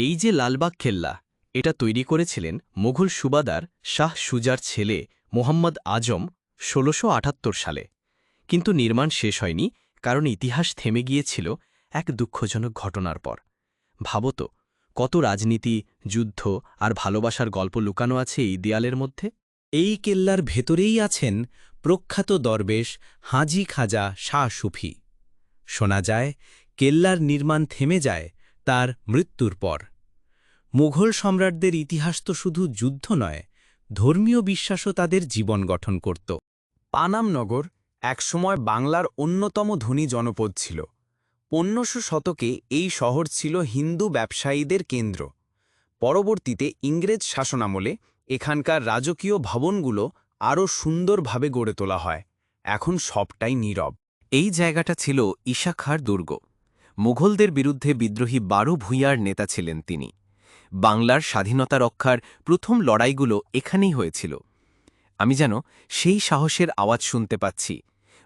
এই যে লালবাগ কেল্লা, এটা তৈরি করেছিলেন মুঘল সুবাদার শাহ সুজার ছেলে মোহাম্মদ আজম ১৬৭৮ সালে। কিন্তু নির্মাণ শেষ হয়নি, কারণ ইতিহাস থেমে গিয়েছিল এক দুঃখজনক ঘটনার পর। ভাবত, কত রাজনীতি, যুদ্ধ আর ভালোবাসার গল্প লুকানো আছে এই দেয়ালের মধ্যে। এই কেল্লার ভেতরেই আছেন প্রখ্যাত দরবেশ হাজি খাজা শাহ সুফি। শোনা যায়, কেল্লার নির্মাণ থেমে যায় তার মৃত্যুর পর। মুঘল সম্রাটদের ইতিহাস তো শুধু যুদ্ধ নয়, ধর্মীয় বিশ্বাসও তাদের জীবন গঠন করত। পানাম নগর একসময় বাংলার অন্যতম ধনী জনপদ ছিল। ১৫০০ শতকে এই শহর ছিল হিন্দু ব্যবসায়ীদের কেন্দ্র। পরবর্তীতে ইংরেজ শাসনামলে এখানকার রাজকীয় ভবনগুলো আরও সুন্দরভাবে গড়ে তোলা হয়। এখন সবটাই নীরব। এই জায়গাটা ছিল ঈশা খাঁর দুর্গ। মুঘলদের বিরুদ্ধে বিদ্রোহী ১২ ভূঁইয়ার নেতা ছিলেন তিনি। বাংলার স্বাধীনতা রক্ষার প্রথম লড়াইগুলো এখানেই হয়েছিল। আমি যেন সেই সাহসের আওয়াজ শুনতে পাচ্ছি।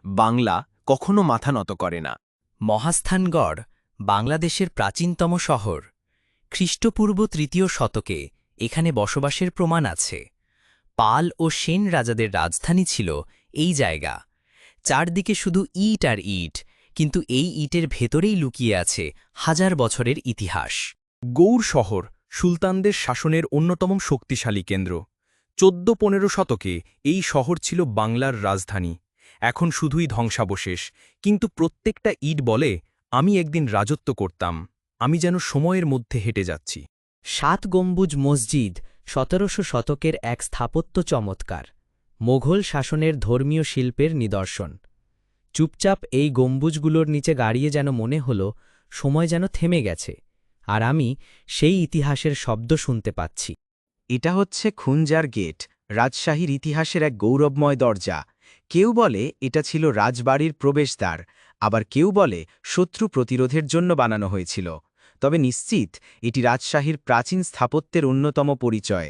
বাংলা কখনো মাথা নত করে না। মহাস্থানগড় বাংলাদেশের প্রাচীনতম শহর। খ্রিস্টপূর্ব ৩য় শতকে এখানে বসবাসের প্রমাণ আছে। পাল ও সেন রাজাদের রাজধানী ছিল এই জায়গা। চারদিকে শুধু ইট আর ইট, কিন্তু এই ইটের ভেতরেই লুকিয়ে আছে হাজার বছরের ইতিহাস। গৌড় শহর সুলতানদের শাসনের অন্যতম শক্তিশালী কেন্দ্র। ১৪-১৫ শতকে এই শহর ছিল বাংলার রাজধানী। এখন শুধুই ধ্বংসাবশেষ, কিন্তু প্রত্যেকটা ইট বলে, আমি একদিন রাজত্ব করতাম, আমি যেন সময়ের মধ্যে হেঁটে যাচ্ছি। ৭ গম্বুজ মসজিদ ১৭০০ শতকের এক স্থাপত্য চমৎকার, মোঘল শাসনের ধর্মীয় শিল্পের নিদর্শন। চুপচাপ এই গম্বুজগুলোর নিচে দাঁড়িয়ে যেন মনে হল সময় যেন থেমে গেছে, আর আমি সেই ইতিহাসের শব্দ শুনতে পাচ্ছি। এটা হচ্ছে খুনজার গেট, রাজশাহীর ইতিহাসের এক গৌরবময় দরজা। কেউ বলে এটা ছিল রাজবাড়ির প্রবেশদ্বার, আবার কেউ বলে শত্রু প্রতিরোধের জন্য বানানো হয়েছিল। তবে নিশ্চিত, এটি রাজশাহীর প্রাচীন স্থাপত্যের অন্যতম পরিচয়।